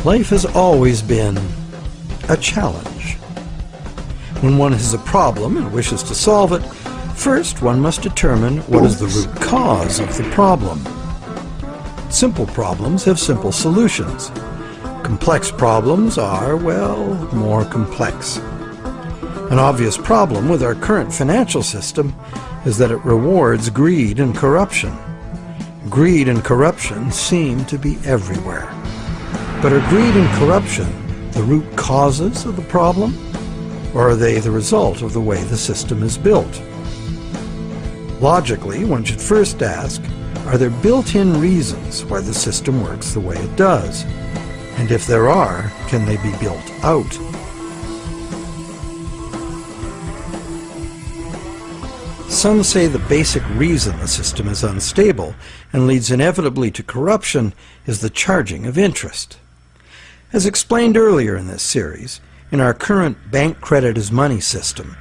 Life has always been a challenge. When one has a problem and wishes to solve it, first one must determine what is the root cause of the problem. Simple problems have simple solutions. Complex problems are, well, more complex. An obvious problem with our current financial system is that it rewards greed and corruption. Greed and corruption seem to be everywhere. But are greed and corruption the root causes of the problem, or are they the result of the way the system is built? Logically, one should first ask, are there built-in reasons why the system works the way it does? And if there are, can they be built out? Some say the basic reason the system is unstable and leads inevitably to corruption is the charging of interest. As explained earlier in this series, in our current bank credit as money system,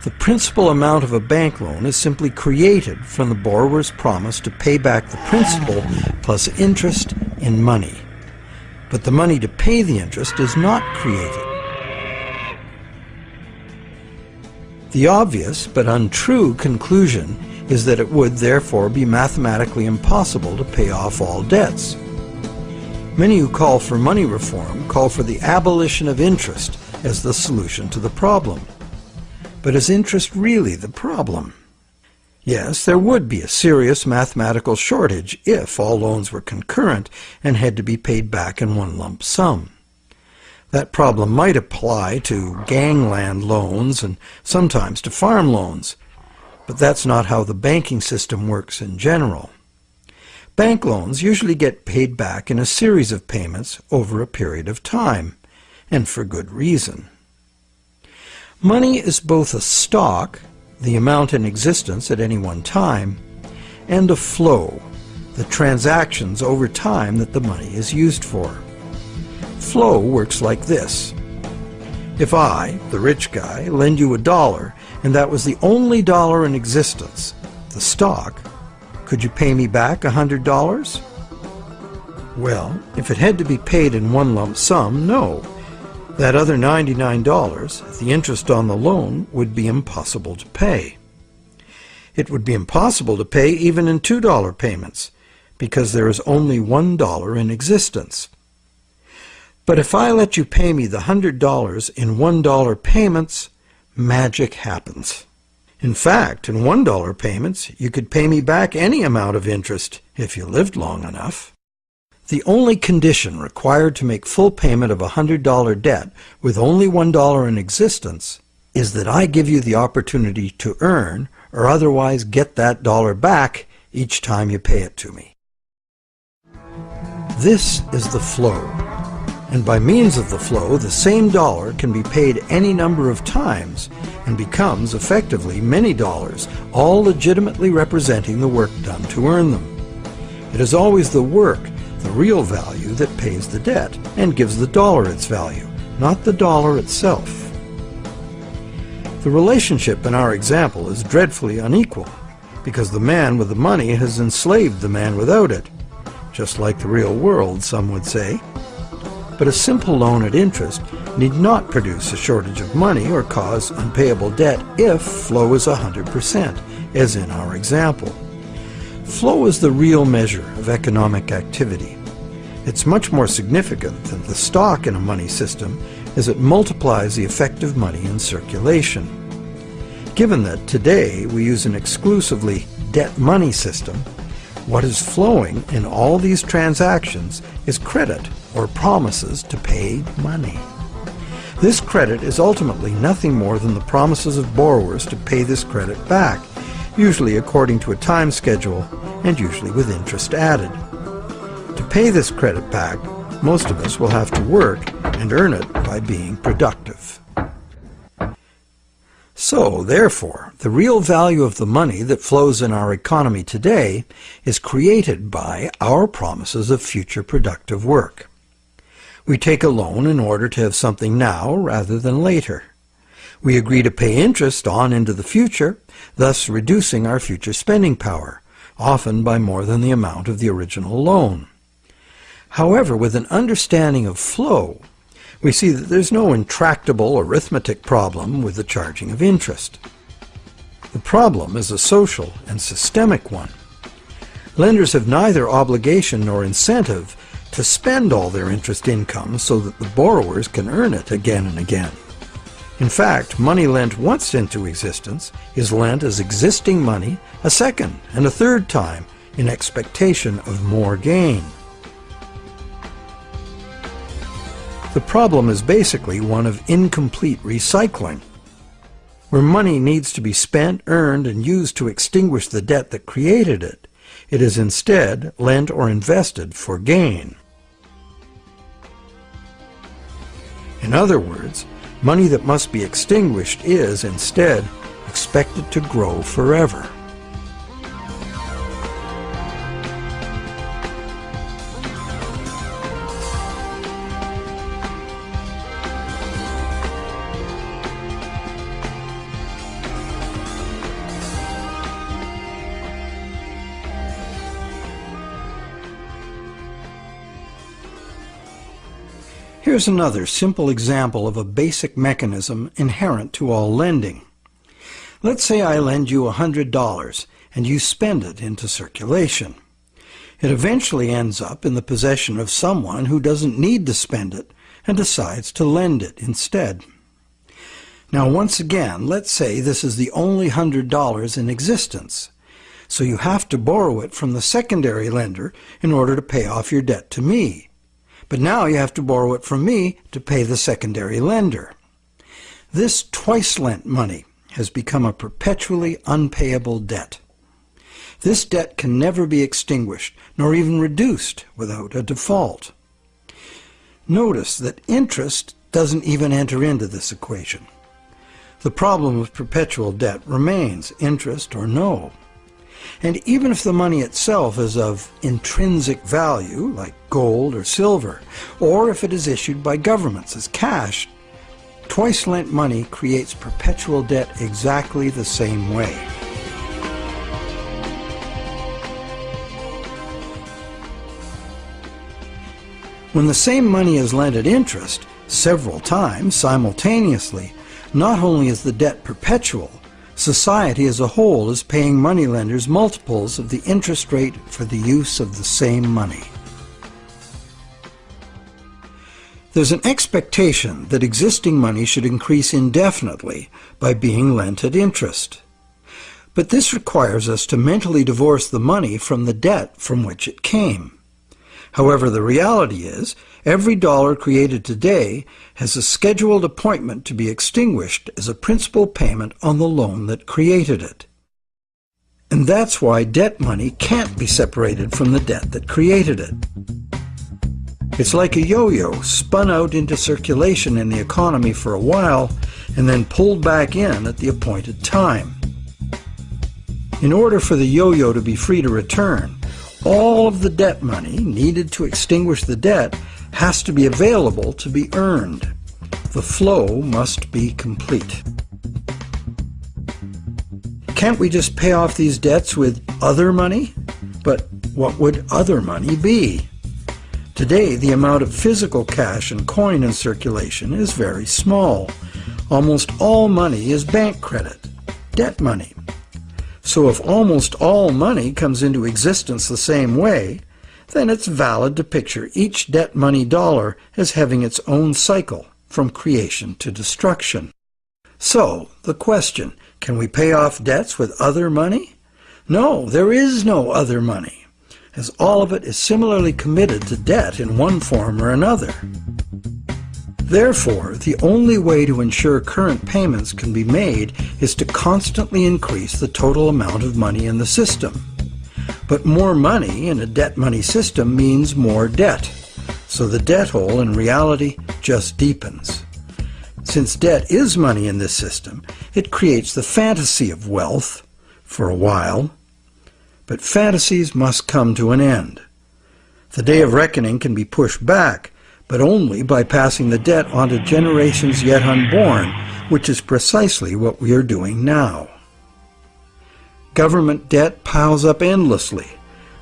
the principal amount of a bank loan is simply created from the borrower's promise to pay back the principal plus interest in money. But the money to pay the interest is not created. The obvious but untrue conclusion is that it would therefore be mathematically impossible to pay off all debts. Many who call for money reform call for the abolition of interest as the solution to the problem. But is interest really the problem? Yes, there would be a serious mathematical shortage if all loans were concurrent and had to be paid back in one lump sum. That problem might apply to gangland loans and sometimes to farm loans, but that's not how the banking system works in general. Bank loans usually get paid back in a series of payments over a period of time, and for good reason. Money is both a stock, the amount in existence at any one time, and a flow, the transactions over time that the money is used for. Flow works like this. If I, the rich guy, lend you $1 and that was the only dollar in existence, the stock, could you pay me back $100? Well, if it had to be paid in one lump sum, no. That other $99, the interest on the loan, would be impossible to pay. It would be impossible to pay even in $2 payments, because there is only $1 in existence. But if I let you pay me the $100 in $1 payments, magic happens. In fact, in $1 payments, you could pay me back any amount of interest if you lived long enough. The only condition required to make full payment of a $100 debt with only $1 in existence is that I give you the opportunity to earn or otherwise get that dollar back each time you pay it to me. This is the flow, and by means of the flow, the same dollar can be paid any number of times and becomes effectively many dollars, all legitimately representing the work done to earn them. It is always the work, the real value, that pays the debt and gives the dollar its value, not the dollar itself. The relationship in our example is dreadfully unequal because the man with the money has enslaved the man without it, just like the real world, some would say. But a simple loan at interest need not produce a shortage of money or cause unpayable debt if flow is 100%, as in our example. Flow is the real measure of economic activity. It's much more significant than the stock in a money system, as it multiplies the effective money in circulation. Given that today we use an exclusively debt money system, what is flowing in all these transactions is credit or promises to pay money. This credit is ultimately nothing more than the promises of borrowers to pay this credit back, usually according to a time schedule and usually with interest added. To pay this credit back, most of us will have to work and earn it by being productive. So, therefore, the real value of the money that flows in our economy today is created by our promises of future productive work. We take a loan in order to have something now rather than later. We agree to pay interest on into the future, thus reducing our future spending power, often by more than the amount of the original loan. However, with an understanding of flow, we see that there's no intractable arithmetic problem with the charging of interest. The problem is a social and systemic one. Lenders have neither obligation nor incentive to spend all their interest income so that the borrowers can earn it again and again. In fact, money lent once into existence is lent as existing money a second and a third time in expectation of more gain. The problem is basically one of incomplete recycling. Where money needs to be spent, earned, and used to extinguish the debt that created it, it is instead lent or invested for gain. In other words, money that must be extinguished is, instead, expected to grow forever. Here's another simple example of a basic mechanism inherent to all lending. Let's say I lend you $100 and you spend it into circulation. It eventually ends up in the possession of someone who doesn't need to spend it and decides to lend it instead. Now once again, let's say this is the only $100 in existence, so you have to borrow it from the secondary lender in order to pay off your debt to me. But now you have to borrow it from me to pay the secondary lender. This twice-lent money has become a perpetually unpayable debt. This debt can never be extinguished, nor even reduced without a default. Notice that interest doesn't even enter into this equation. The problem of perpetual debt remains, interest or no. And even if the money itself is of intrinsic value, like gold or silver, or if it is issued by governments as cash, twice-lent money creates perpetual debt exactly the same way. When the same money is lent at interest, several times simultaneously, not only is the debt perpetual, society as a whole is paying moneylenders multiples of the interest rate for the use of the same money. There's an expectation that existing money should increase indefinitely by being lent at interest. But this requires us to mentally divorce the money from the debt from which it came. However, the reality is, every dollar created today has a scheduled appointment to be extinguished as a principal payment on the loan that created it. And that's why debt money can't be separated from the debt that created it. It's like a yo-yo spun out into circulation in the economy for a while and then pulled back in at the appointed time. In order for the yo-yo to be free to return, all of the debt money needed to extinguish the debt has to be available to be earned. The flow must be complete. Can't we just pay off these debts with other money? But what would other money be? Today, the amount of physical cash and coin in circulation is very small. Almost all money is bank credit, debt money. So if almost all money comes into existence the same way, then it's valid to picture each debt money dollar as having its own cycle from creation to destruction. So, the question, can we pay off debts with other money? No, there is no other money, as all of it is similarly committed to debt in one form or another. Therefore, the only way to ensure current payments can be made is to constantly increase the total amount of money in the system. But more money in a debt money system means more debt, so the debt hole in reality just deepens. Since debt is money in this system, it creates the fantasy of wealth for a while. But fantasies must come to an end. The day of reckoning can be pushed back, but only by passing the debt on to generations yet unborn, which is precisely what we are doing now. Government debt piles up endlessly.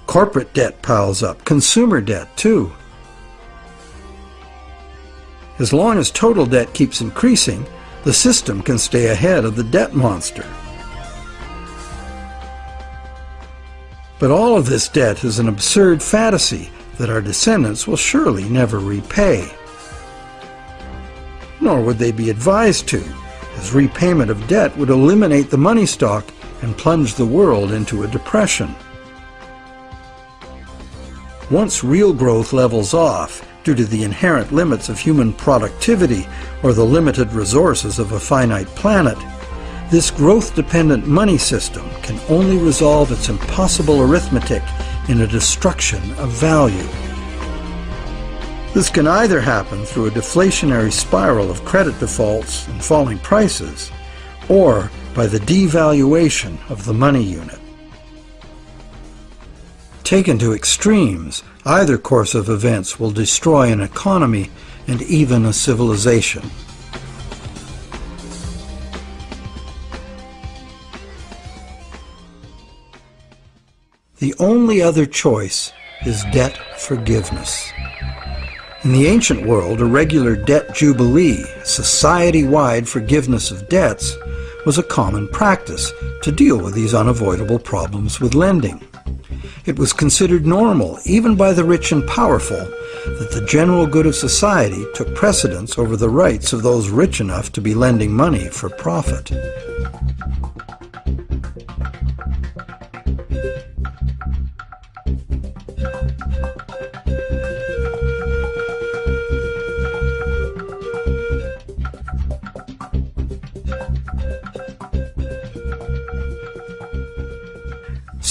Corporate debt piles up. Consumer debt, too. As long as total debt keeps increasing, the system can stay ahead of the debt monster. But all of this debt is an absurd fantasy that our descendants will surely never repay. Nor would they be advised to, as repayment of debt would eliminate the money stock and plunge the world into a depression. Once real growth levels off due to the inherent limits of human productivity or the limited resources of a finite planet, this growth-dependent money system can only resolve its impossible arithmetic in a destruction of value. This can either happen through a deflationary spiral of credit defaults and falling prices, or by the devaluation of the money unit. Taken to extremes, either course of events will destroy an economy and even a civilization. The only other choice is debt forgiveness. In the ancient world, a regular debt jubilee, society-wide forgiveness of debts, was a common practice to deal with these unavoidable problems with lending. It was considered normal, even by the rich and powerful, that the general good of society took precedence over the rights of those rich enough to be lending money for profit.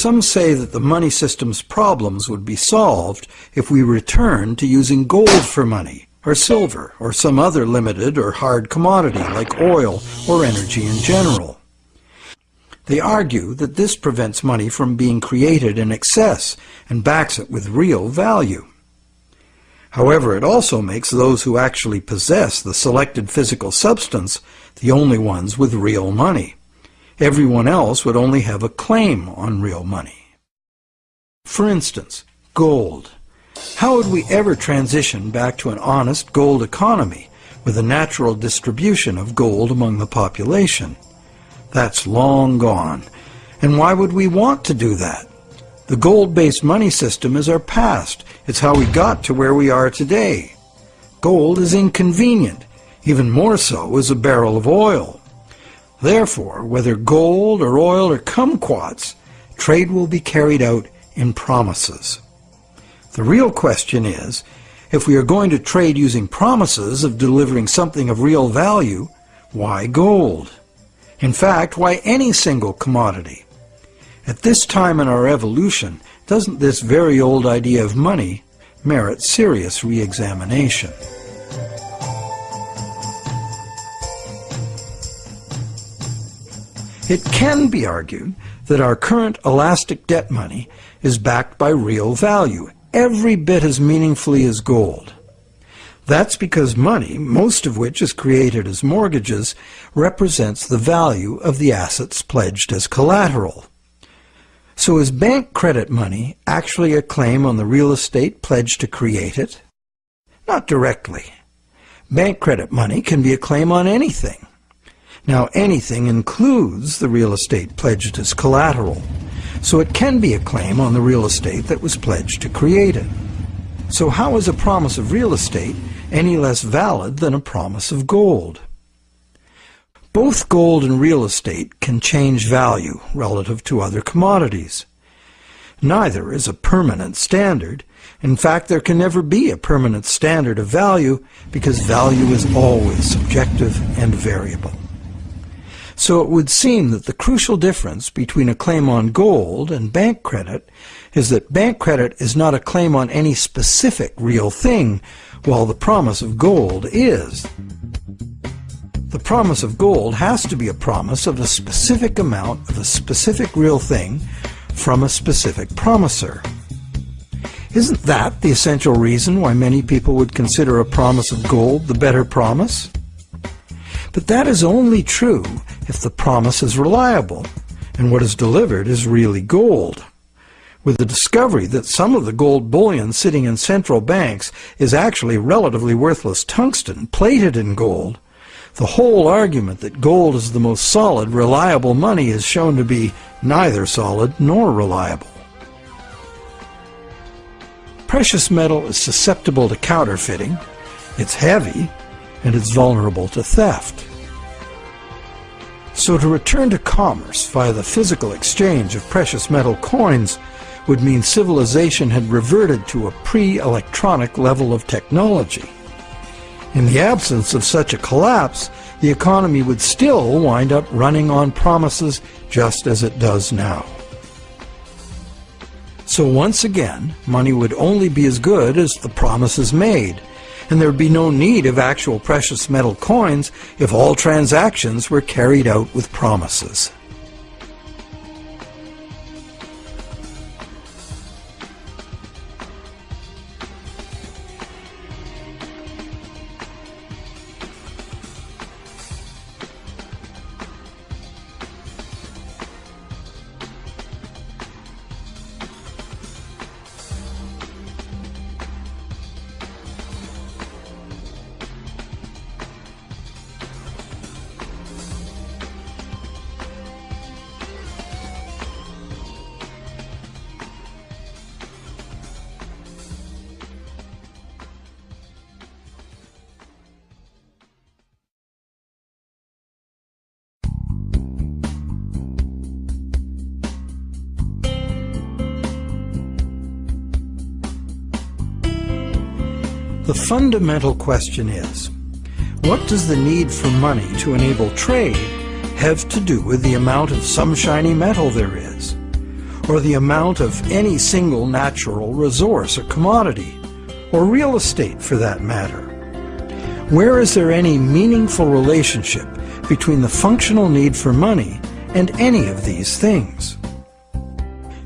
Some say that the money system's problems would be solved if we returned to using gold for money, or silver, or some other limited or hard commodity like oil or energy in general. They argue that this prevents money from being created in excess and backs it with real value. However, it also makes those who actually possess the selected physical substance the only ones with real money. Everyone else would only have a claim on real money. For instance, gold. How would we ever transition back to an honest gold economy with a natural distribution of gold among the population? That's long gone. And why would we want to do that? The gold-based money system is our past. It's how we got to where we are today. Gold is inconvenient. Even more so is a barrel of oil. Therefore, whether gold or oil or kumquats, trade will be carried out in promises. The real question is, if we are going to trade using promises of delivering something of real value, why gold? In fact, why any single commodity? At this time in our evolution, doesn't this very old idea of money merit serious re-examination? It can be argued that our current elastic debt money is backed by real value, every bit as meaningfully as gold. That's because money, most of which is created as mortgages, represents the value of the assets pledged as collateral. So is bank credit money actually a claim on the real estate pledged to create it? Not directly. Bank credit money can be a claim on anything. Now, anything includes the real estate pledged as collateral, so it can be a claim on the real estate that was pledged to create it. So how is a promise of real estate any less valid than a promise of gold? Both gold and real estate can change value relative to other commodities. Neither is a permanent standard. In fact, there can never be a permanent standard of value because value is always subjective and variable. So it would seem that the crucial difference between a claim on gold and bank credit is that bank credit is not a claim on any specific real thing, while the promise of gold is. The promise of gold has to be a promise of a specific amount of a specific real thing from a specific promiser. Isn't that the essential reason why many people would consider a promise of gold the better promise? But that is only true if the promise is reliable and what is delivered is really gold. with the discovery that some of the gold bullion sitting in central banks is actually relatively worthless tungsten plated in gold, the whole argument that gold is the most solid, reliable money is shown to be neither solid nor reliable. Precious metal is susceptible to counterfeiting, it's heavy, and it's vulnerable to theft. So to return to commerce via the physical exchange of precious metal coins would mean civilization had reverted to a pre-electronic level of technology. In the absence of such a collapse, the economy would still wind up running on promises just as it does now. So once again, money would only be as good as the promises made, and there would be no need of actual precious metal coins if all transactions were carried out with promises. The fundamental question is, what does the need for money to enable trade have to do with the amount of some shiny metal there is, or the amount of any single natural resource or commodity, or real estate for that matter? Where is there any meaningful relationship between the functional need for money and any of these things?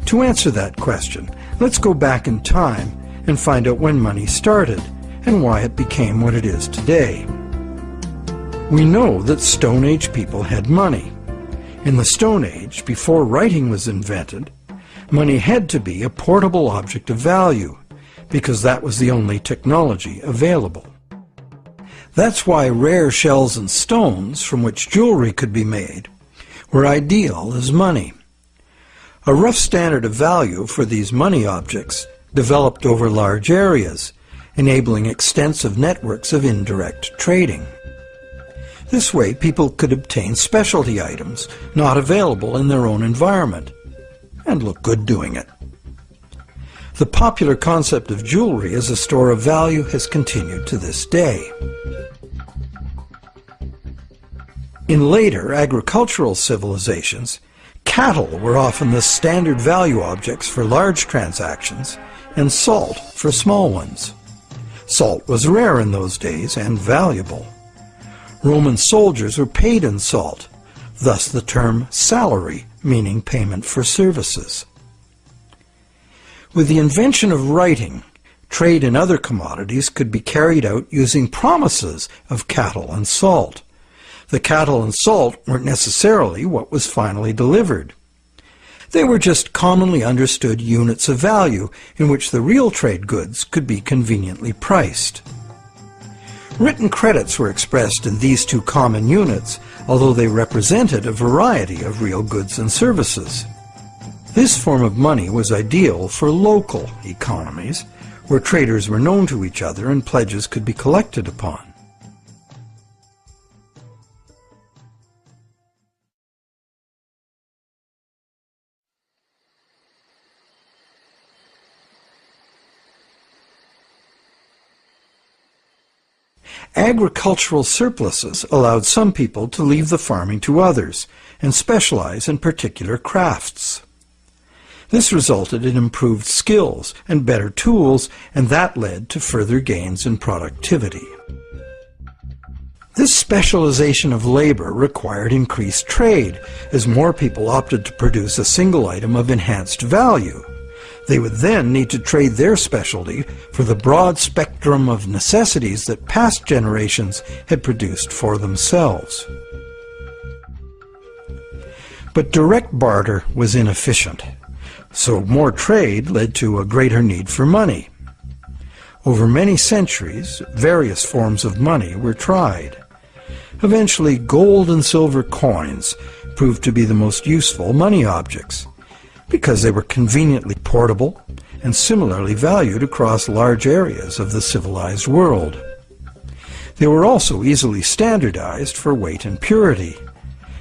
To answer that question, let's go back in time and find out when money started and why it became what it is today. We know that Stone Age people had money. In the Stone Age, before writing was invented, money had to be a portable object of value, because that was the only technology available. That's why rare shells and stones, from which jewelry could be made, were ideal as money. A rough standard of value for these money objects developed over large areas, enabling extensive networks of indirect trading. This way, people could obtain specialty items not available in their own environment, and look good doing it. The popular concept of jewelry as a store of value has continued to this day. In later agricultural civilizations, cattle were often the standard value objects for large transactions, and salt for small ones. Salt was rare in those days and valuable. Roman soldiers were paid in salt, thus the term salary, meaning payment for services. With the invention of writing, trade in other commodities could be carried out using promises of cattle and salt. The cattle and salt weren't necessarily what was finally delivered. They were just commonly understood units of value in which the real trade goods could be conveniently priced. Written credits were expressed in these two common units, although they represented a variety of real goods and services. This form of money was ideal for local economies, where traders were known to each other and pledges could be collected upon. Agricultural surpluses allowed some people to leave the farming to others and specialize in particular crafts. This resulted in improved skills and better tools, and that led to further gains in productivity. This specialization of labor required increased trade, as more people opted to produce a single item of enhanced value. They would then need to trade their specialty for the broad spectrum of necessities that past generations had produced for themselves. But direct barter was inefficient. So more trade led to a greater need for money. Over many centuries, various forms of money were tried. Eventually, gold and silver coins proved to be the most useful money objects because they were conveniently portable and similarly valued across large areas of the civilized world. They were also easily standardized for weight and purity,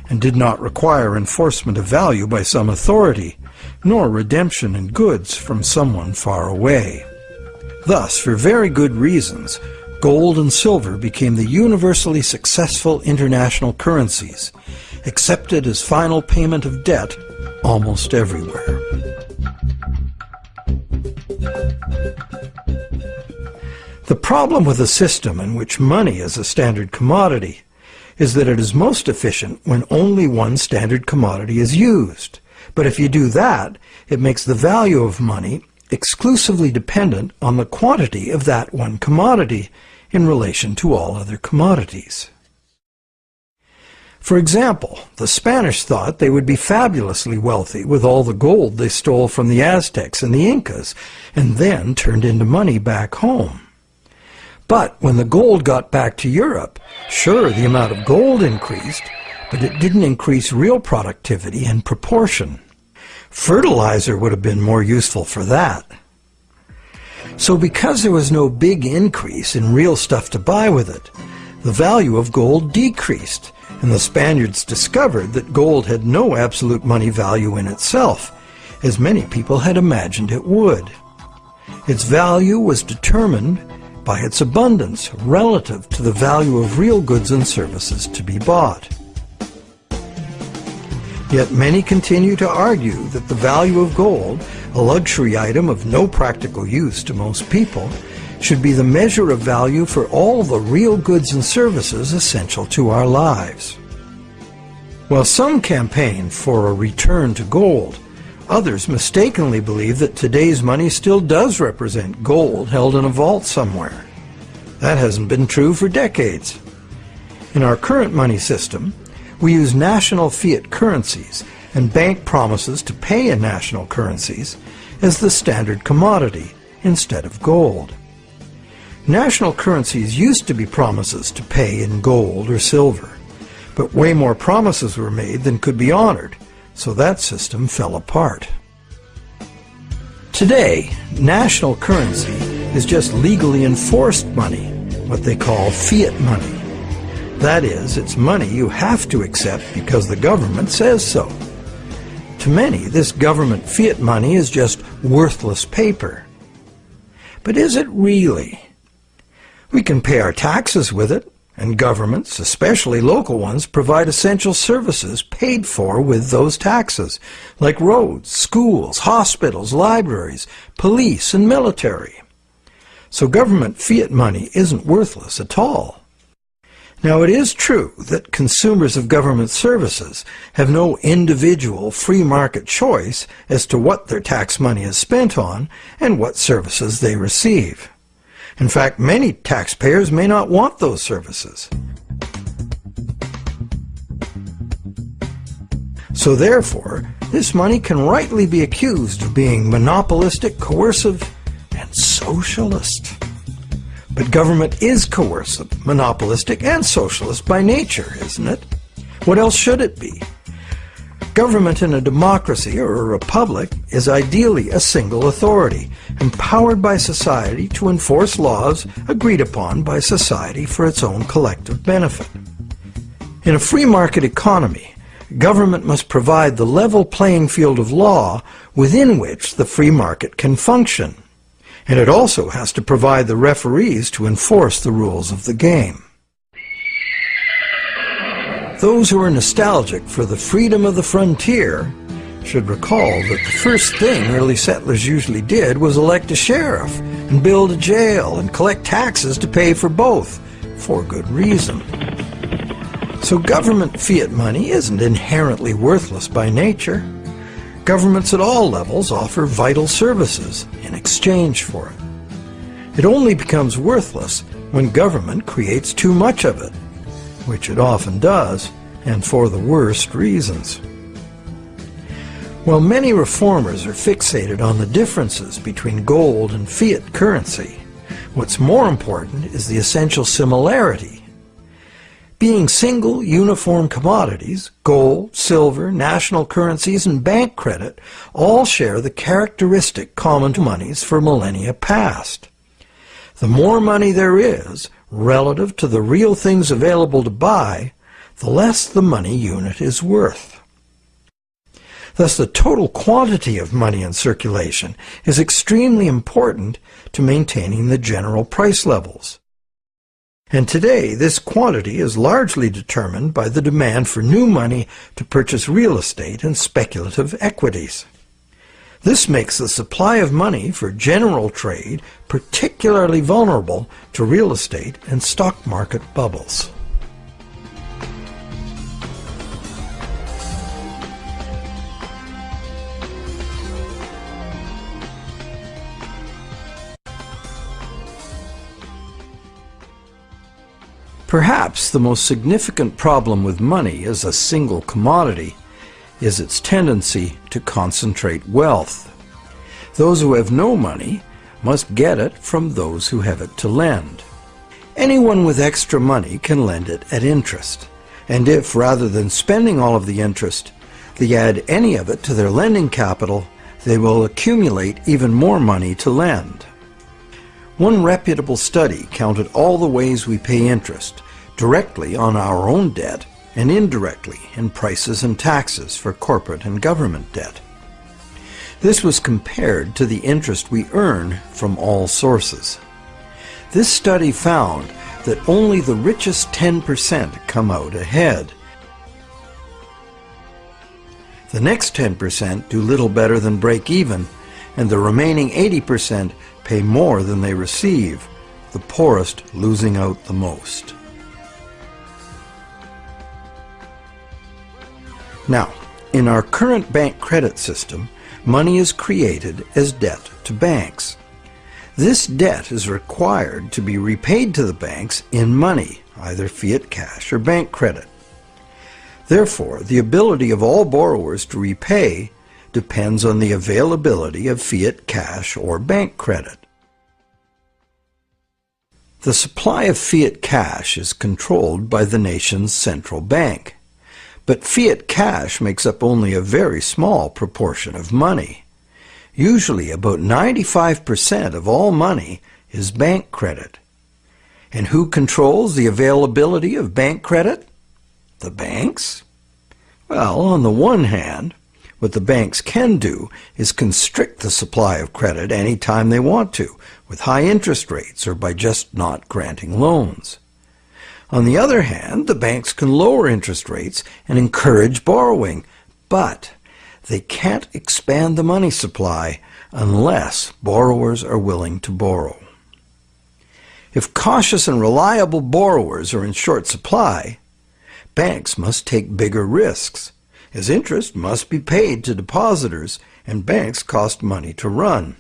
and did not require enforcement of value by some authority, nor redemption in goods from someone far away. Thus, for very good reasons, gold and silver became the universally successful international currencies, accepted as final payment of debt almost everywhere. The problem with a system in which money is a standard commodity is that it is most efficient when only one standard commodity is used. But if you do that, it makes the value of money exclusively dependent on the quantity of that one commodity in relation to all other commodities. For example, the Spanish thought they would be fabulously wealthy with all the gold they stole from the Aztecs and the Incas, and then turned into money back home. But when the gold got back to Europe, sure, the amount of gold increased, but it didn't increase real productivity in proportion. Fertilizer would have been more useful for that. So because there was no big increase in real stuff to buy with it, the value of gold decreased, and the Spaniards discovered that gold had no absolute money value in itself, as many people had imagined it would. Its value was determined by its abundance relative to the value of real goods and services to be bought. Yet many continue to argue that the value of gold, a luxury item of no practical use to most people, should be the measure of value for all the real goods and services essential to our lives. While some campaign for a return to gold, others mistakenly believe that today's money still does represent gold held in a vault somewhere. That hasn't been true for decades. In our current money system, we use national fiat currencies and bank promises to pay in national currencies as the standard commodity instead of gold. National currencies used to be promises to pay in gold or silver, but way more promises were made than could be honored, so that system fell apart. Today, national currency is just legally enforced money, what they call fiat money. That is, it's money you have to accept because the government says so. To many, this government fiat money is just worthless paper. But is it really? We can pay our taxes with it, and governments, especially local ones, provide essential services paid for with those taxes, like roads, schools, hospitals, libraries, police, and military. So government fiat money isn't worthless at all. Now, it is true that consumers of government services have no individual free market choice as to what their tax money is spent on and what services they receive. In fact, many taxpayers may not want those services. So therefore, this money can rightly be accused of being monopolistic, coercive, and socialist. But government is coercive, monopolistic, and socialist by nature, isn't it? What else should it be? Government in a democracy or a republic is ideally a single authority, empowered by society to enforce laws agreed upon by society for its own collective benefit. In a free market economy, government must provide the level playing field of law within which the free market can function. And it also has to provide the referees to enforce the rules of the game. Those who are nostalgic for the freedom of the frontier should recall that the first thing early settlers usually did was elect a sheriff and build a jail and collect taxes to pay for both, for good reason. So government fiat money isn't inherently worthless by nature. Governments at all levels offer vital services in exchange for it. It only becomes worthless when government creates too much of it, which it often does, and for the worst reasons. While many reformers are fixated on the differences between gold and fiat currency, what's more important is the essential similarity. Being single, uniform commodities, gold, silver, national currencies, and bank credit all share the characteristic common to monies for millennia past. The more money there is, relative to the real things available to buy, the less the money unit is worth. Thus, the total quantity of money in circulation is extremely important to maintaining the general price levels. And today, this quantity is largely determined by the demand for new money to purchase real estate and speculative equities. This makes the supply of money for general trade particularly vulnerable to real estate and stock market bubbles. Perhaps the most significant problem with money as a single commodity is its tendency to concentrate wealth. Those who have no money must get it from those who have it to lend. Anyone with extra money can lend it at interest, and if, rather than spending all of the interest, they add any of it to their lending capital, they will accumulate even more money to lend. One reputable study counted all the ways we pay interest, directly on our own debt and indirectly in prices and taxes for corporate and government debt. This was compared to the interest we earn from all sources. This study found that only the richest 10% come out ahead. The next 10% do little better than break even, and the remaining 80% pay more than they receive, the poorest losing out the most. Now, in our current bank credit system, money is created as debt to banks. This debt is required to be repaid to the banks in money, either fiat cash or bank credit. Therefore, the ability of all borrowers to repay depends on the availability of fiat cash or bank credit. The supply of fiat cash is controlled by the nation's central bank, but fiat cash makes up only a very small proportion of money. Usually about 95% of all money is bank credit. And who controls the availability of bank credit? The banks? Well, on the one hand, what the banks can do is constrict the supply of credit any time they want to, with high interest rates or by just not granting loans. On the other hand, the banks can lower interest rates and encourage borrowing, but they can't expand the money supply unless borrowers are willing to borrow. If cautious and reliable borrowers are in short supply, banks must take bigger risks, as interest must be paid to depositors and banks cost money to run.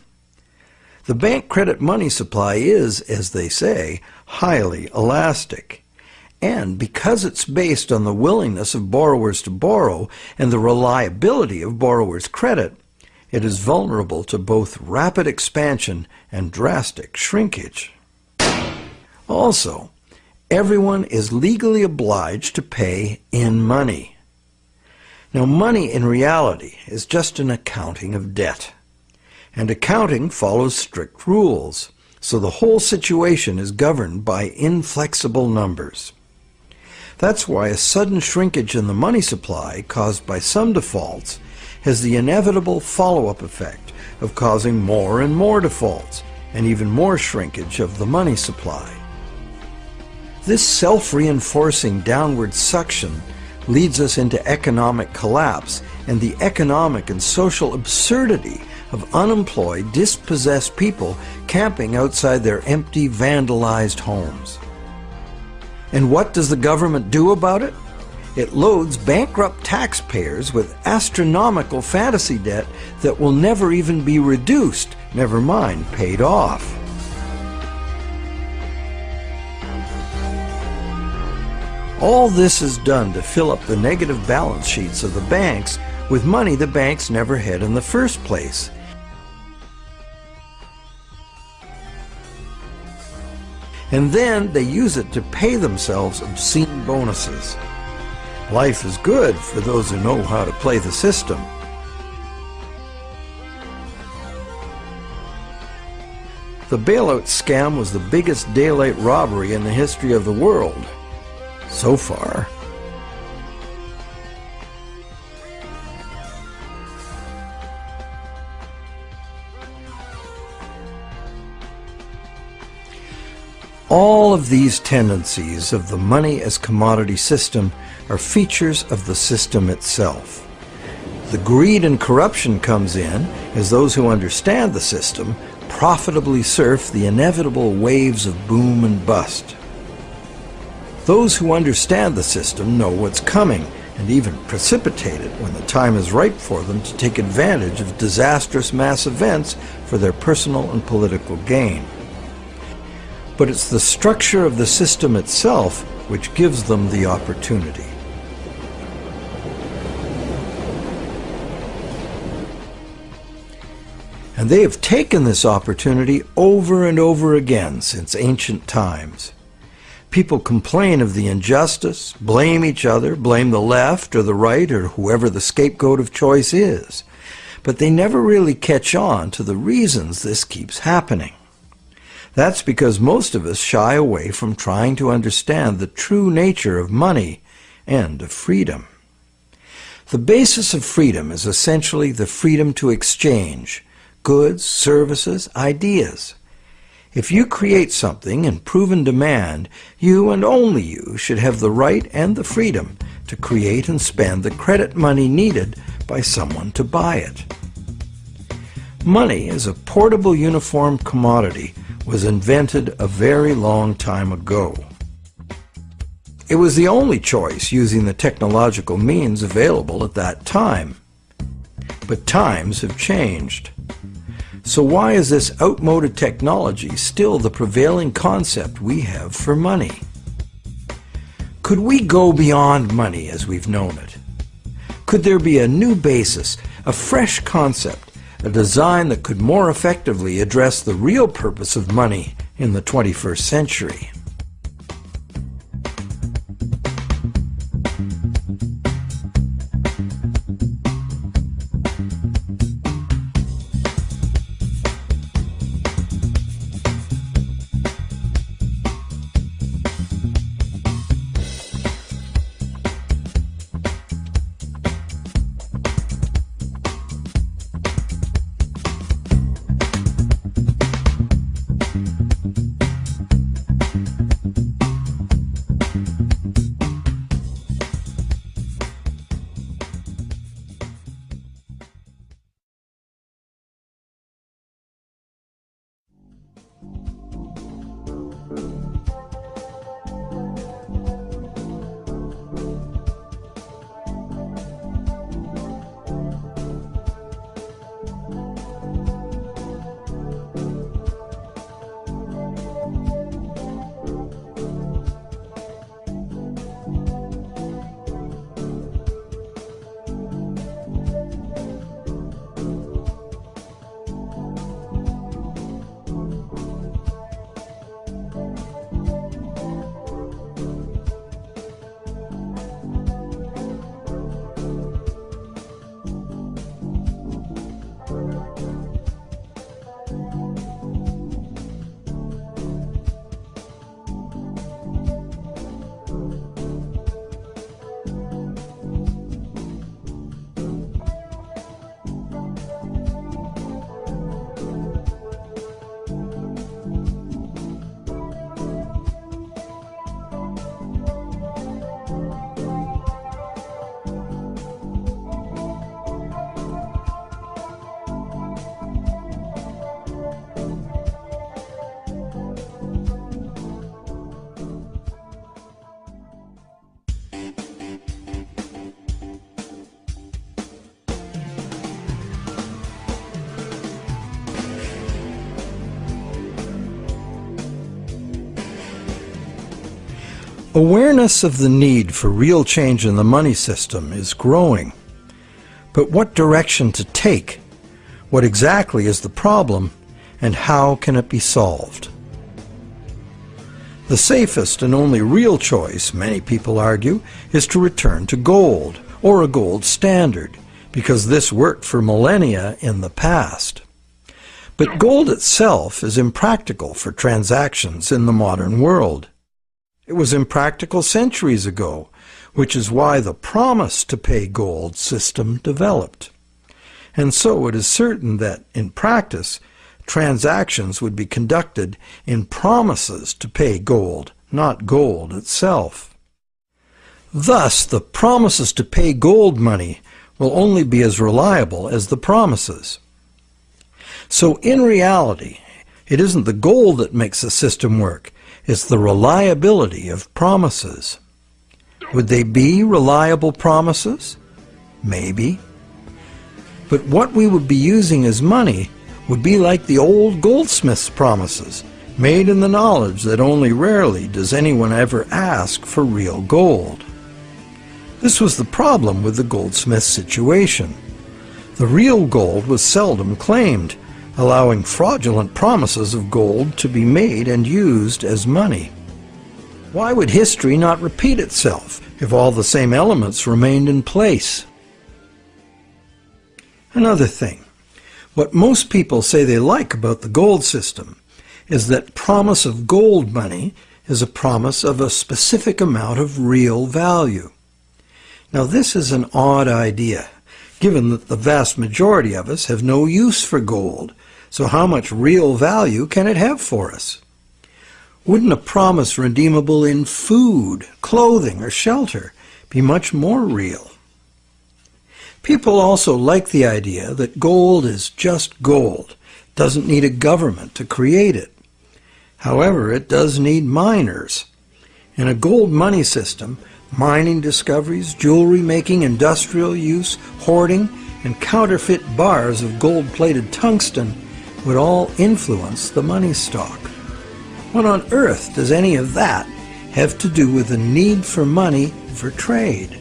The bank credit money supply is, as they say, highly elastic. And because it's based on the willingness of borrowers to borrow and the reliability of borrowers' credit, it is vulnerable to both rapid expansion and drastic shrinkage. Also, everyone is legally obliged to pay in money. Now, money in reality is just an accounting of debt, and accounting follows strict rules, so the whole situation is governed by inflexible numbers. That's why a sudden shrinkage in the money supply caused by some defaults has the inevitable follow-up effect of causing more and more defaults and even more shrinkage of the money supply. This self-reinforcing downward suction leads us into economic collapse and the economic and social absurdity of unemployed, dispossessed people camping outside their empty, vandalized homes. And what does the government do about it? It loads bankrupt taxpayers with astronomical fantasy debt that will never even be reduced, never mind paid off. All this is done to fill up the negative balance sheets of the banks with money the banks never had in the first place. And then they use it to pay themselves obscene bonuses. Life is good for those who know how to play the system. The bailout scam was the biggest daylight robbery in the history of the world. So far. All of these tendencies of the money as commodity system are features of the system itself. The greed and corruption comes in as those who understand the system profitably surf the inevitable waves of boom and bust. Those who understand the system know what's coming and even precipitate it when the time is ripe for them to take advantage of disastrous mass events for their personal and political gain. But it's the structure of the system itself which gives them the opportunity. And they have taken this opportunity over and over again since ancient times. People complain of the injustice, blame each other, blame the left or the right or whoever the scapegoat of choice is. But they never really catch on to the reasons this keeps happening. That's because most of us shy away from trying to understand the true nature of money and of freedom. The basis of freedom is essentially the freedom to exchange goods, services, ideas. If you create something in proven demand, you and only you should have the right and the freedom to create and spend the credit money needed by someone to buy it. Money as a portable uniform commodity was invented a very long time ago. It was the only choice using the technological means available at that time. But times have changed. So why is this outmoded technology still the prevailing concept we have for money? Could we go beyond money as we've known it? Could there be a new basis, a fresh concept, a design that could more effectively address the real purpose of money in the 21st century? Awareness of the need for real change in the money system is growing, But what direction to take? What exactly is the problem, and how can it be solved? The safest and only real choice, many people argue, is to return to gold, or a gold standard, because this worked for millennia in the past. But gold itself is impractical for transactions in the modern world. It was impractical centuries ago, which is why the promise to pay gold system developed. And so it is certain that, in practice, transactions would be conducted in promises to pay gold, not gold itself. Thus, the promises to pay gold money will only be as reliable as the promises. So in reality, it isn't the gold that makes the system work, it's the reliability of promises. Would they be reliable promises? Maybe. But what we would be using as money would be like the old goldsmith's promises, made in the knowledge that only rarely does anyone ever ask for real gold. This was the problem with the goldsmith situation. The real gold was seldom claimed, allowing fraudulent promises of gold to be made and used as money. Why would history not repeat itself if all the same elements remained in place? Another thing, what most people say they like about the gold system is that promise of gold money is a promise of a specific amount of real value. Now this is an odd idea, given that the vast majority of us have no use for gold, so how much real value can it have for us? Wouldn't a promise redeemable in food, clothing, or shelter be much more real? People also like the idea that gold is just gold, doesn't need a government to create it. However, it does need miners. In a gold money system, mining discoveries, jewelry making, industrial use, hoarding, and counterfeit bars of gold-plated tungsten would all influence the money stock. What on earth does any of that have to do with the need for money for trade?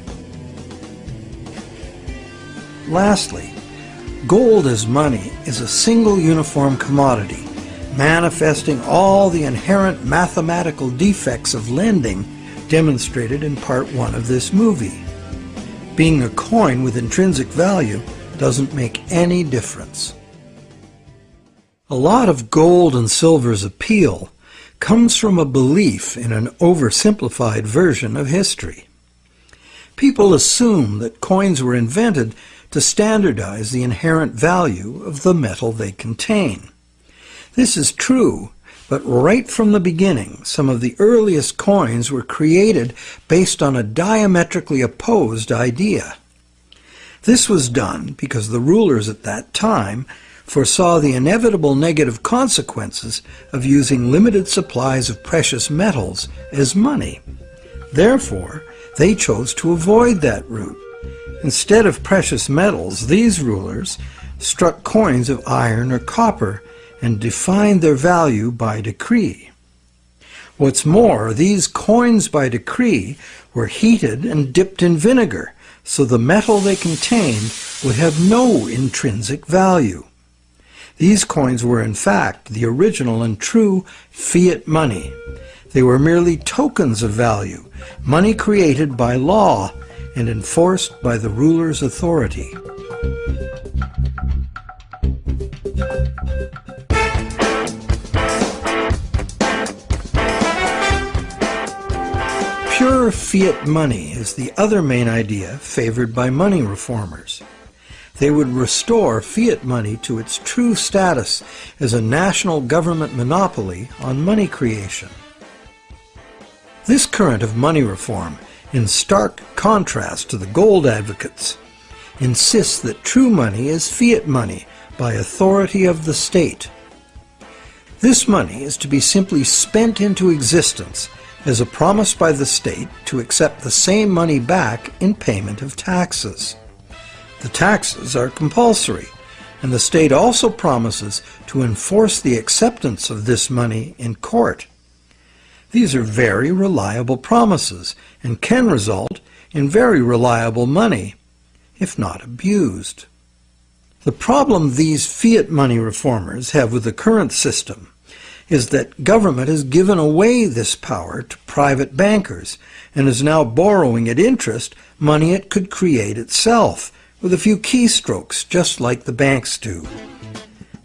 Lastly, gold as money is a single uniform commodity, manifesting all the inherent mathematical defects of lending demonstrated in part 1 of this movie. Being a coin with intrinsic value doesn't make any difference. A lot of gold and silver's appeal comes from a belief in an oversimplified version of history. People assume that coins were invented to standardize the inherent value of the metal they contain. This is true, but right from the beginning, some of the earliest coins were created based on a diametrically opposed idea. This was done because the rulers at that time foresaw the inevitable negative consequences of using limited supplies of precious metals as money. Therefore, they chose to avoid that route. Instead of precious metals, these rulers struck coins of iron or copper and defined their value by decree. What's more, these coins by decree were heated and dipped in vinegar, so the metal they contained would have no intrinsic value. These coins were in fact the original and true fiat money. They were merely tokens of value, money created by law and enforced by the ruler's authority. Pure fiat money is the other main idea favored by money reformers. They would restore fiat money to its true status as a national government monopoly on money creation. This current of money reform, in stark contrast to the gold advocates, insists that true money is fiat money by authority of the state. This money is to be simply spent into existence as a promise by the state to accept the same money back in payment of taxes. The taxes are compulsory, and the state also promises to enforce the acceptance of this money in court. These are very reliable promises and can result in very reliable money. if not abused. The problem these fiat money reformers have with the current system is that government has given away this power to private bankers and is now borrowing at interest money it could create itself with a few keystrokes, just like the banks do.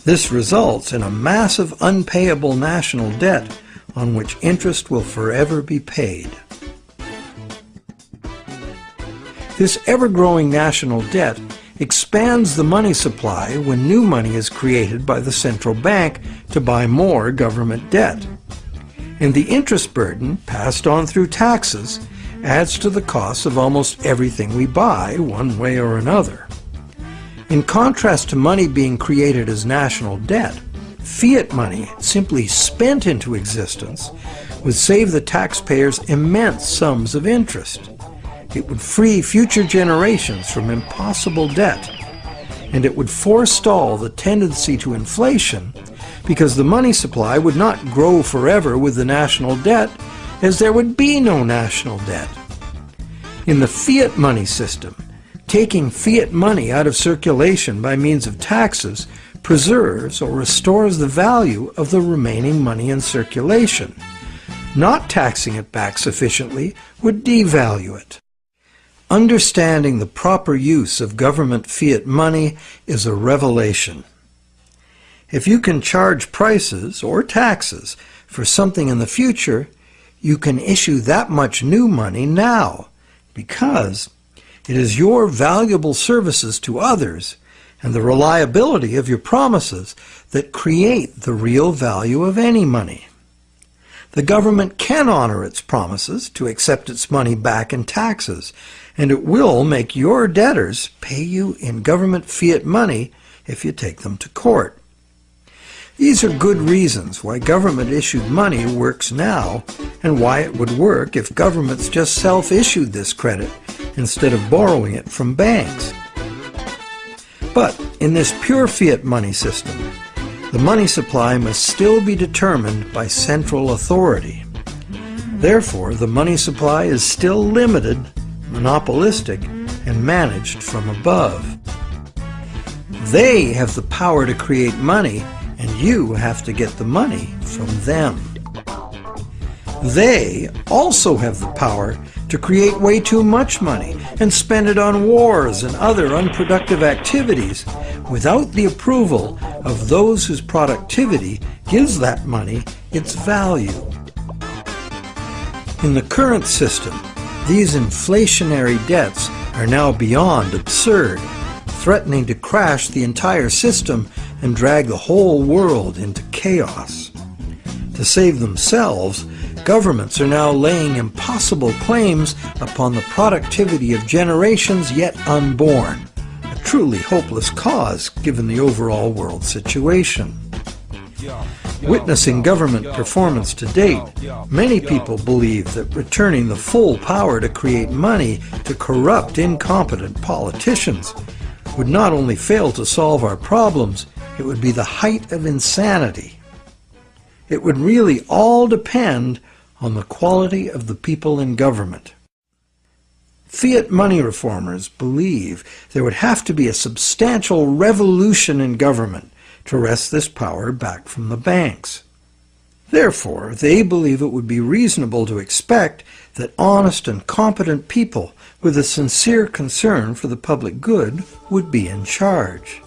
This results in a massive unpayable national debt on which interest will forever be paid. This ever-growing national debt expands the money supply when new money is created by the central bank to buy more government debt. And the interest burden, passed on through taxes, adds to the cost of almost everything we buy, one way or another. In contrast to money being created as national debt, fiat money, simply spent into existence, would save the taxpayers immense sums of interest. It would free future generations from impossible debt, and it would forestall the tendency to inflation because the money supply would not grow forever with the national debt, as there would be no national debt. In the fiat money system, taking fiat money out of circulation by means of taxes preserves or restores the value of the remaining money in circulation. Not taxing it back sufficiently would devalue it. Understanding the proper use of government fiat money is a revelation. If you can charge prices or taxes for something in the future, you can issue that much new money now, because it is your valuable services to others and the reliability of your promises that create the real value of any money. The government can honor its promises to accept its money back in taxes, and it will make your debtors pay you in government fiat money if you take them to court. These are good reasons why government-issued money works now, and why it would work if governments just self-issued this credit instead of borrowing it from banks. But in this pure fiat money system, the money supply must still be determined by central authority. Therefore, the money supply is still limited, monopolistic, and managed from above. They have the power to create money, and you have to get the money from them. They also have the power to create way too much money and spend it on wars and other unproductive activities without the approval of those whose productivity gives that money its value. In the current system, these inflationary debts are now beyond absurd, threatening to crash the entire system and drag the whole world into chaos. To save themselves, governments are now laying impossible claims upon the productivity of generations yet unborn, a truly hopeless cause given the overall world situation. Witnessing government performance to date, many people believe that returning the full power to create money to corrupt, incompetent politicians would not only fail to solve our problems, it would be the height of insanity. It would really all depend on the quality of the people in government. Fiat money reformers believe there would have to be a substantial revolution in government to wrest this power back from the banks. Therefore, they believe it would be reasonable to expect that honest and competent people with a sincere concern for the public good would be in charge.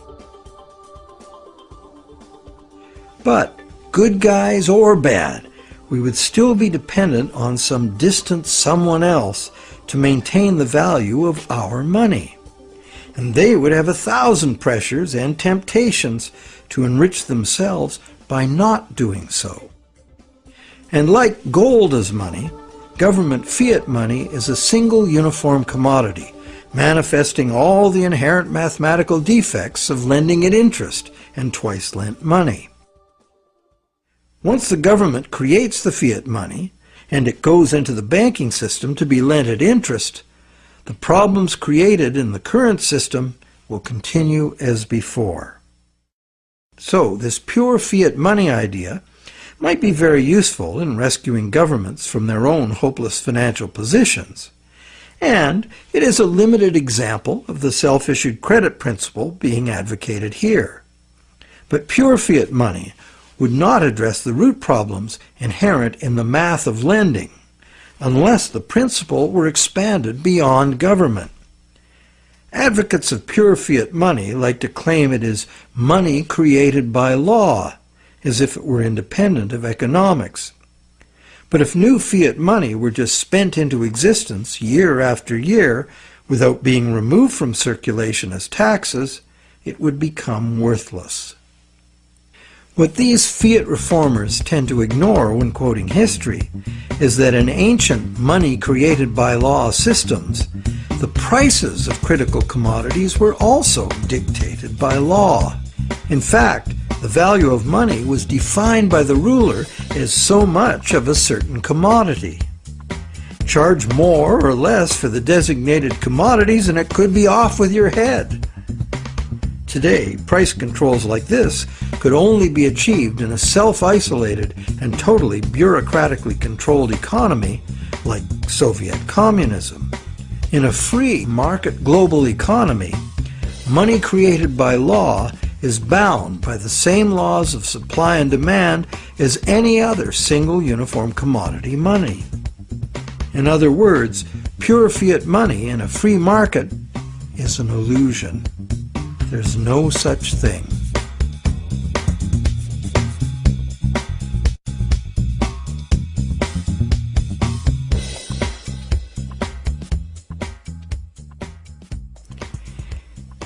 But, good guys or bad, we would still be dependent on some distant someone else to maintain the value of our money. And they would have 1,000 pressures and temptations to enrich themselves by not doing so. And like gold as money, government fiat money is a single uniform commodity, manifesting all the inherent mathematical defects of lending at interest and twice lent money. Once the government creates the fiat money, and it goes into the banking system to be lent at interest, the problems created in the current system will continue as before. So, this pure fiat money idea might be very useful in rescuing governments from their own hopeless financial positions, and it is a limited example of the self-issued credit principle being advocated here. But pure fiat money would not address the root problems inherent in the math of lending, unless the principle were expanded beyond government. Advocates of pure fiat money like to claim it is money created by law, as if it were independent of economics. But if new fiat money were just spent into existence year after year without being removed from circulation as taxes, it would become worthless. What these fiat reformers tend to ignore when quoting history is that in ancient money-created-by-law systems, the prices of critical commodities were also dictated by law. In fact, the value of money was defined by the ruler as so much of a certain commodity. Charge more or less for the designated commodities and it could be off with your head. Today, price controls like this could only be achieved in a self-isolated and totally bureaucratically controlled economy like Soviet communism. In a free market global economy, money created by law is bound by the same laws of supply and demand as any other single uniform commodity money. In other words, pure fiat money in a free market is an illusion. There's no such thing.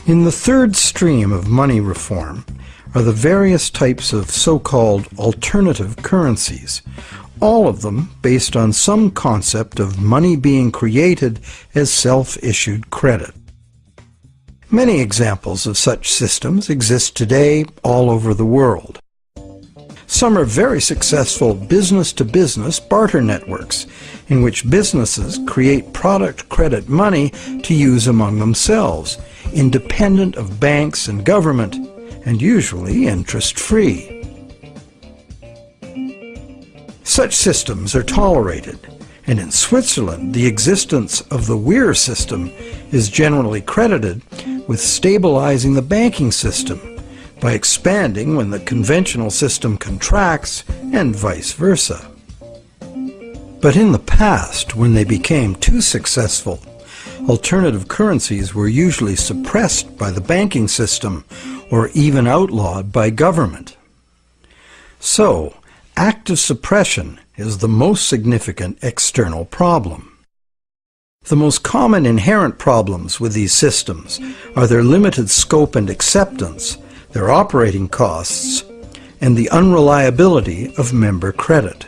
In the third stream of money reform are the various types of so-called alternative currencies, all of them based on some concept of money being created as self-issued credit. Many examples of such systems exist today all over the world. Some are very successful business-to-business barter networks, in which businesses create product credit money to use among themselves, independent of banks and government, and usually interest-free. Such systems are tolerated, and in Switzerland the existence of the Weir system is generally credited with stabilizing the banking system by expanding when the conventional system contracts and vice versa. But in the past, when they became too successful, alternative currencies were usually suppressed by the banking system or even outlawed by government. So, active suppression is the most significant external problem. The most common inherent problems with these systems are their limited scope and acceptance, their operating costs, and the unreliability of member credit.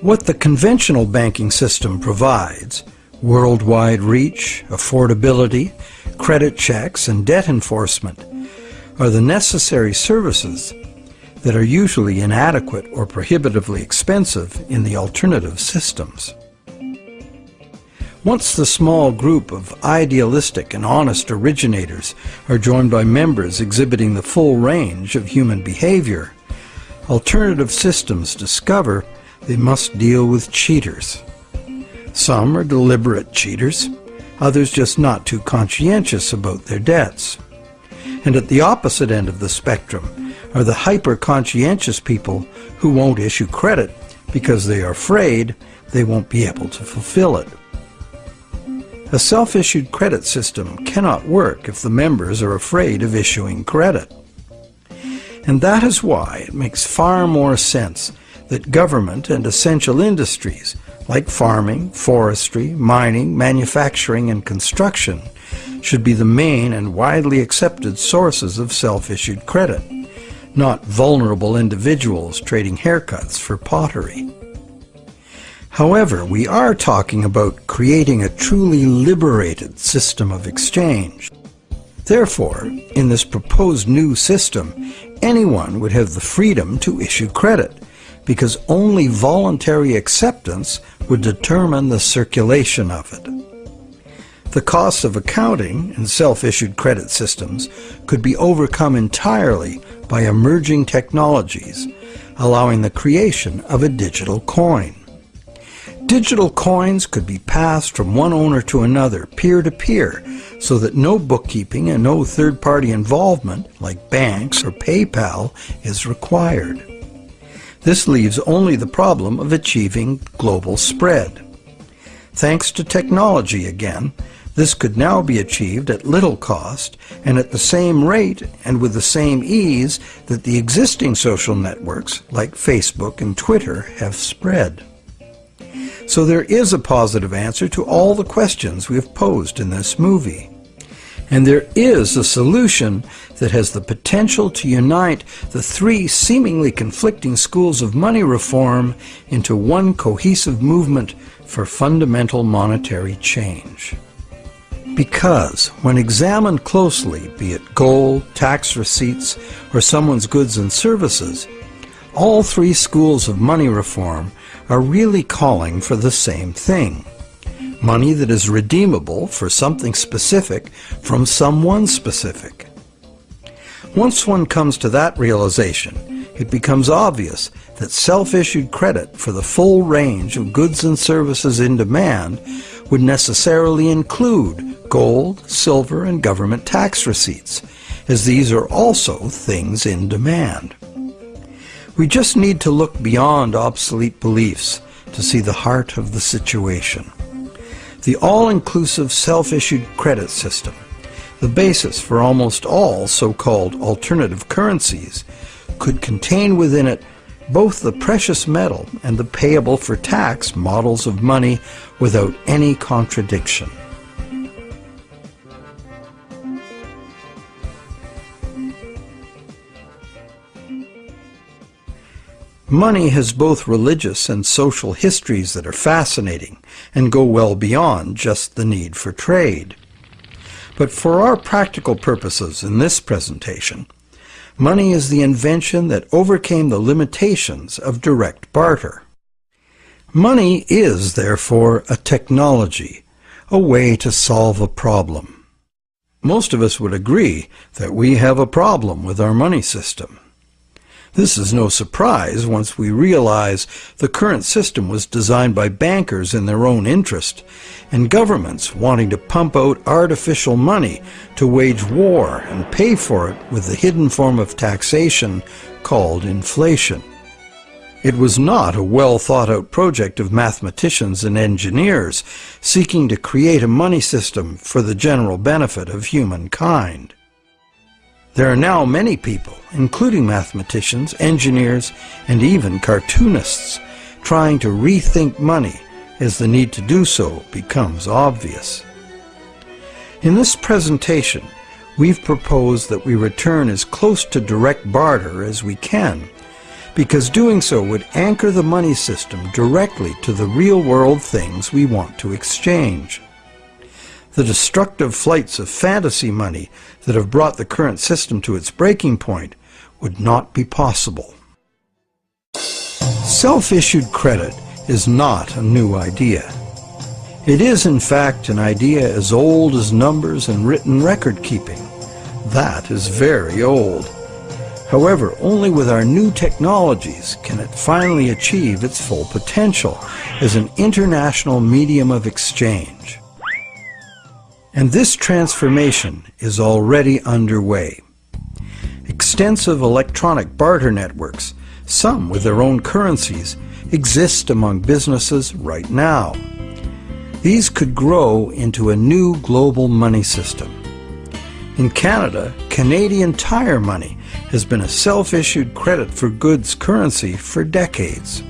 What the conventional banking system provides, worldwide reach, affordability, credit checks, and debt enforcement, are the necessary services that are usually inadequate or prohibitively expensive in the alternative systems. Once the small group of idealistic and honest originators are joined by members exhibiting the full range of human behavior, alternative systems discover they must deal with cheaters. Some are deliberate cheaters, others just not too conscientious about their debts. And at the opposite end of the spectrum are the hyper-conscientious people who won't issue credit because they are afraid they won't be able to fulfill it. A self-issued credit system cannot work if the members are afraid of issuing credit. And that is why it makes far more sense that government and essential industries like farming, forestry, mining, manufacturing, and construction should be the main and widely accepted sources of self-issued credit, not vulnerable individuals trading haircuts for pottery. However, we are talking about creating a truly liberated system of exchange. Therefore, in this proposed new system, anyone would have the freedom to issue credit, because only voluntary acceptance would determine the circulation of it. The costs of accounting in self-issued credit systems could be overcome entirely by emerging technologies, allowing the creation of a digital coin. Digital coins could be passed from one owner to another, peer-to-peer, so that no bookkeeping and no third-party involvement, like banks or PayPal, is required. This leaves only the problem of achieving global spread. Thanks to technology again, this could now be achieved at little cost and at the same rate and with the same ease that the existing social networks like Facebook and Twitter have spread. So there is a positive answer to all the questions we have posed in this movie. And there is a solution that has the potential to unite the three seemingly conflicting schools of money reform into one cohesive movement for fundamental monetary change. Because, when examined closely, be it gold, tax receipts, or someone's goods and services, all three schools of money reform are really calling for the same thing: money that is redeemable for something specific from someone specific. Once one comes to that realization, it becomes obvious that self-issued credit for the full range of goods and services in demand would necessarily include gold, silver, and government tax receipts, as these are also things in demand. We just need to look beyond obsolete beliefs to see the heart of the situation. The all-inclusive self-issued credit system, the basis for almost all so-called alternative currencies, could contain within it both the precious metal and the payable for tax models of money without any contradiction. Money has both religious and social histories that are fascinating and go well beyond just the need for trade. But for our practical purposes in this presentation, money is the invention that overcame the limitations of direct barter. Money is, therefore, a technology, a way to solve a problem. Most of us would agree that we have a problem with our money system. This is no surprise once we realize the current system was designed by bankers in their own interest, and governments wanting to pump out artificial money to wage war and pay for it with the hidden form of taxation called inflation. It was not a well-thought-out project of mathematicians and engineers seeking to create a money system for the general benefit of humankind. There are now many people, including mathematicians, engineers, and even cartoonists, trying to rethink money as the need to do so becomes obvious. In this presentation, we've proposed that we return as close to direct barter as we can, because doing so would anchor the money system directly to the real-world things we want to exchange. The destructive flights of fantasy money that have brought the current system to its breaking point would not be possible. Self-issued credit is not a new idea. It is, in fact, an idea as old as numbers and written record-keeping. That is very old. However, only with our new technologies can it finally achieve its full potential as an international medium of exchange. And this transformation is already underway. Extensive electronic barter networks, some with their own currencies, exist among businesses right now. These could grow into a new global money system. In Canada, Canadian Tire money has been a self-issued credit for goods currency for decades.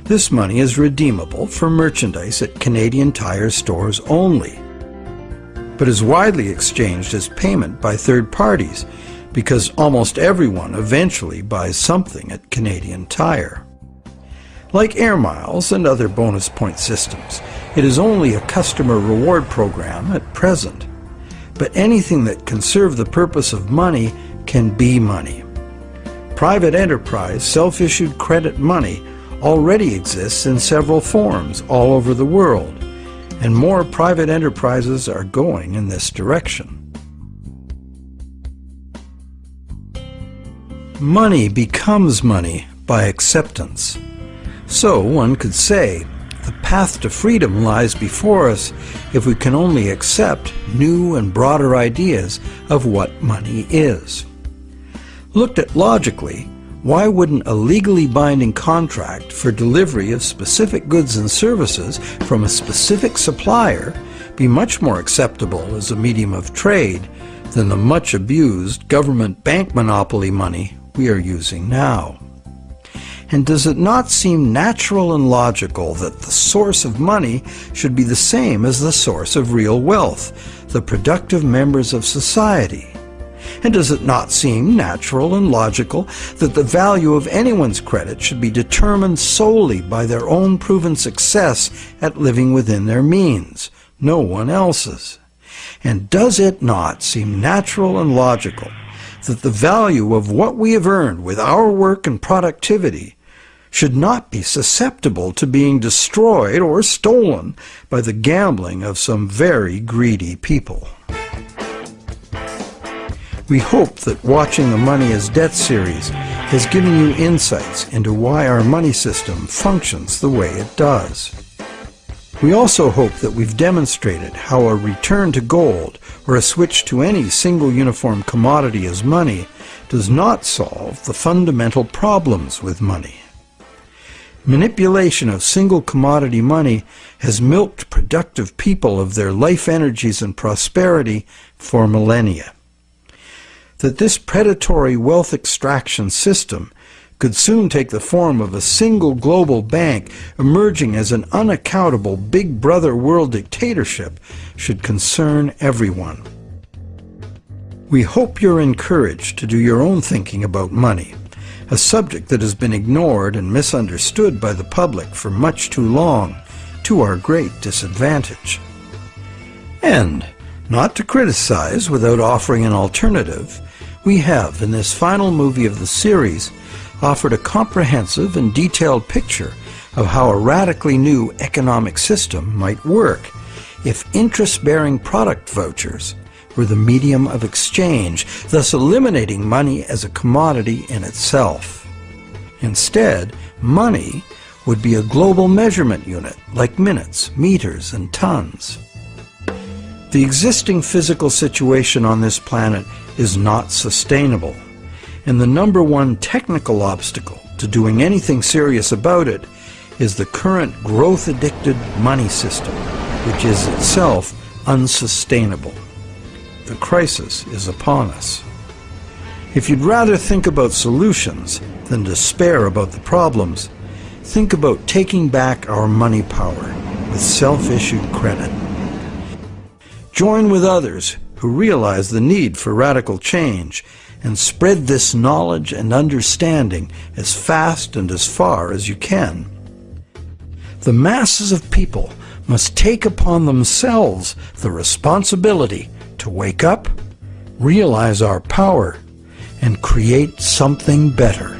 This money is redeemable for merchandise at Canadian Tire stores only, but is widely exchanged as payment by third parties because almost everyone eventually buys something at Canadian Tire. Like air miles and other bonus point systems, it is only a customer reward program at present. But anything that can serve the purpose of money can be money. Private enterprise self-issued credit money already exists in several forms all over the world, and more private enterprises are going in this direction. Money becomes money by acceptance. So one could say, The path to freedom lies before us if we can only accept new and broader ideas of what money is. Looked at logically, why wouldn't a legally binding contract for delivery of specific goods and services from a specific supplier be much more acceptable as a medium of trade than the much abused government bank monopoly money we are using now? And does it not seem natural and logical that the source of money should be the same as the source of real wealth, the productive members of society? And does it not seem natural and logical that the value of anyone's credit should be determined solely by their own proven success at living within their means, no one else's? And does it not seem natural and logical that the value of what we have earned with our work and productivity should not be susceptible to being destroyed or stolen by the gambling of some very greedy people? We hope that watching the Money is Debt series has given you insights into why our money system functions the way it does. We also hope that we've demonstrated how a return to gold or a switch to any single uniform commodity as money does not solve the fundamental problems with money. Manipulation of single commodity money has milked productive people of their life energies and prosperity for millennia. That this predatory wealth extraction system could soon take the form of a single global bank emerging as an unaccountable big brother world dictatorship should concern everyone. We hope you're encouraged to do your own thinking about money, a subject that has been ignored and misunderstood by the public for much too long, to our great disadvantage. And, not to criticize without offering an alternative, we have, in this final movie of the series, offered a comprehensive and detailed picture of how a radically new economic system might work if interest-bearing product vouchers were the medium of exchange, thus eliminating money as a commodity in itself. Instead, money would be a global measurement unit like minutes, meters, and tons. The existing physical situation on this planet is not sustainable, and the number one technical obstacle to doing anything serious about it is the current growth-addicted money system, which is itself unsustainable. The crisis is upon us. If you'd rather think about solutions than despair about the problems, think about taking back our money power with self-issued credit. Join with others who realize the need for radical change and spread this knowledge and understanding as fast and as far as you can. The masses of people must take upon themselves the responsibility to wake up, realize our power, and create something better.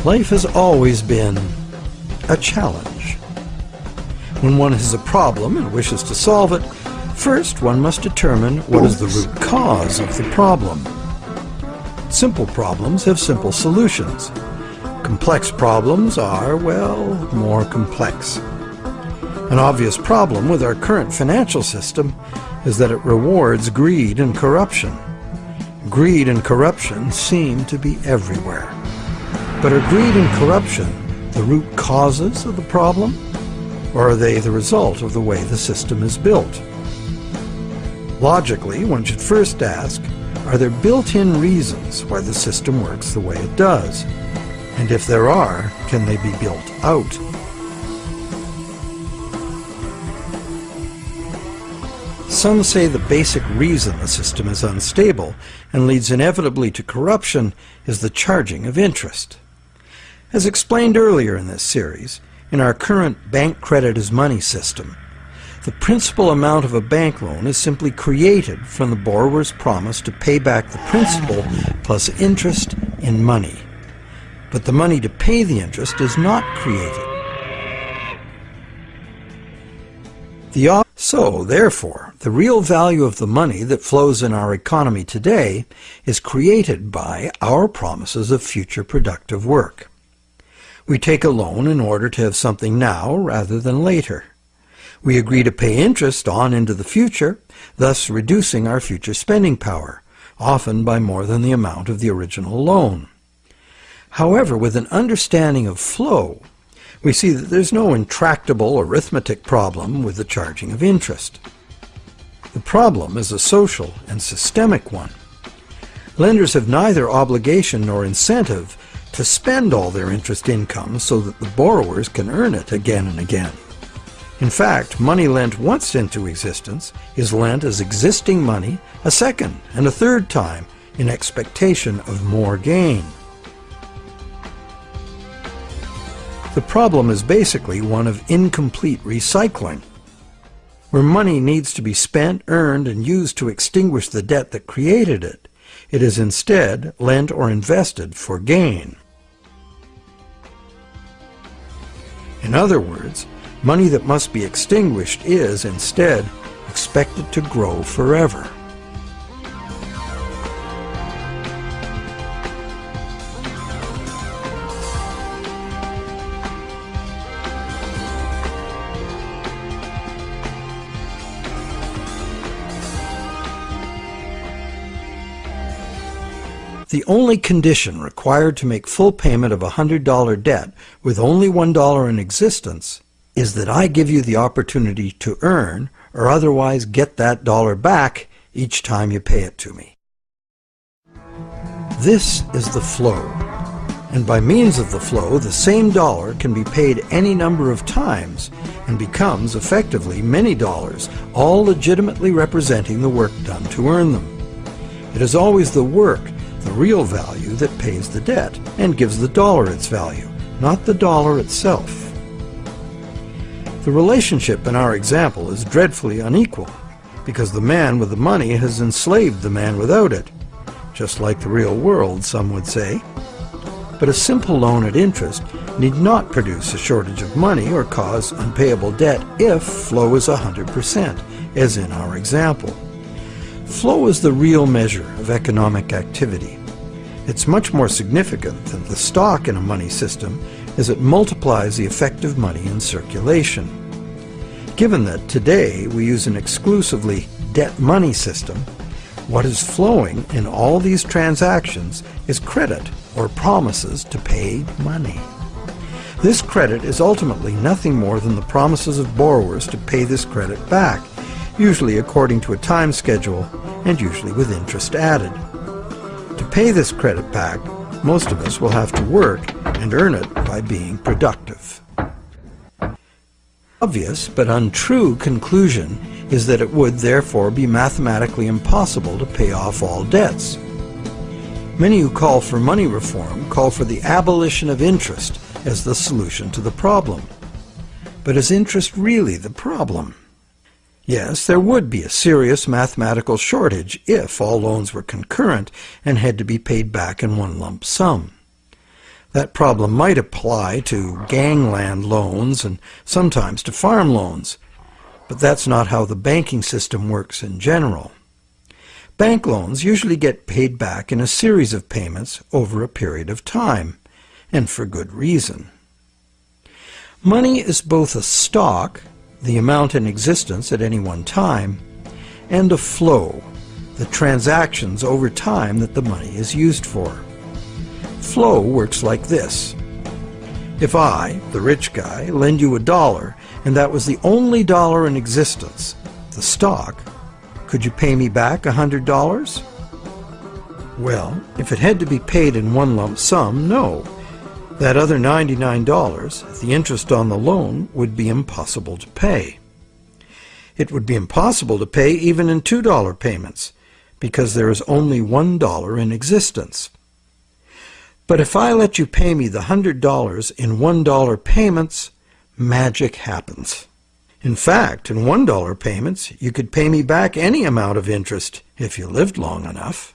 Life has always been a challenge. When one has a problem and wishes to solve it, first one must determine what is the root cause of the problem. Simple problems have simple solutions. Complex problems are, well, more complex. An obvious problem with our current financial system is that it rewards greed and corruption. Greed and corruption seem to be everywhere. But are greed and corruption the root causes of the problem, or are they the result of the way the system is built? Logically, one should first ask, are there built-in reasons why the system works the way it does? And if there are, can they be built out? Some say the basic reason the system is unstable and leads inevitably to corruption is the charging of interest. As explained earlier in this series, in our current bank credit as money system, the principal amount of a bank loan is simply created from the borrower's promise to pay back the principal plus interest in money. But the money to pay the interest is not created. So, therefore, the real value of the money that flows in our economy today is created by our promises of future productive work. We take a loan in order to have something now rather than later. We agree to pay interest on into the future, thus reducing our future spending power, often by more than the amount of the original loan. However, with an understanding of flow, we see that there's no intractable arithmetic problem with the charging of interest. The problem is a social and systemic one. Lenders have neither obligation nor incentive to spend all their interest income so that the borrowers can earn it again and again. In fact, money lent once into existence is lent as existing money a second and a third time in expectation of more gain. The problem is basically one of incomplete recycling. Where money needs to be spent, earned, and used to extinguish the debt that created it, it is instead lent or invested for gain. In other words, money that must be extinguished is, instead, expected to grow forever. The only condition required to make full payment of a $100 debt with only $1 in existence is that I give you the opportunity to earn or otherwise get that dollar back each time you pay it to me. This is the flow, and by means of the flow, the same dollar can be paid any number of times and becomes effectively many dollars, all legitimately representing the work done to earn them. It is always the work, the real value, that pays the debt and gives the dollar its value, not the dollar itself. The relationship in our example is dreadfully unequal because the man with the money has enslaved the man without it, just like the real world, some would say. But a simple loan at interest need not produce a shortage of money or cause unpayable debt if flow is 100%, as in our example. Flow is the real measure of economic activity. It's much more significant than the stock in a money system as it multiplies the effective money in circulation. Given that today we use an exclusively debt money system, what is flowing in all these transactions is credit or promises to pay money. This credit is ultimately nothing more than the promises of borrowers to pay this credit back, usually according to a time schedule and usually with interest added. To pay this credit back, most of us will have to work and earn it by being productive. Obvious but untrue conclusion is that it would therefore be mathematically impossible to pay off all debts. Many who call for money reform call for the abolition of interest as the solution to the problem. But is interest really the problem? Yes, there would be a serious mathematical shortage if all loans were concurrent and had to be paid back in one lump sum. That problem might apply to gangland loans and sometimes to farm loans, but that's not how the banking system works in general. Bank loans usually get paid back in a series of payments over a period of time, and for good reason. Money is both a stock, the amount in existence at any one time, and a flow, the transactions over time that the money is used for. Flow works like this. If I, the rich guy, lend you $1 and that was the only dollar in existence, the stock, could you pay me back $100? Well, if it had to be paid in one lump sum, no. That other $99, the interest on the loan, would be impossible to pay. It would be impossible to pay even in $2 payments, because there is only $1 in existence. But if I let you pay me the $100 in $1 payments, magic happens. In fact, in $1 payments, you could pay me back any amount of interest if you lived long enough.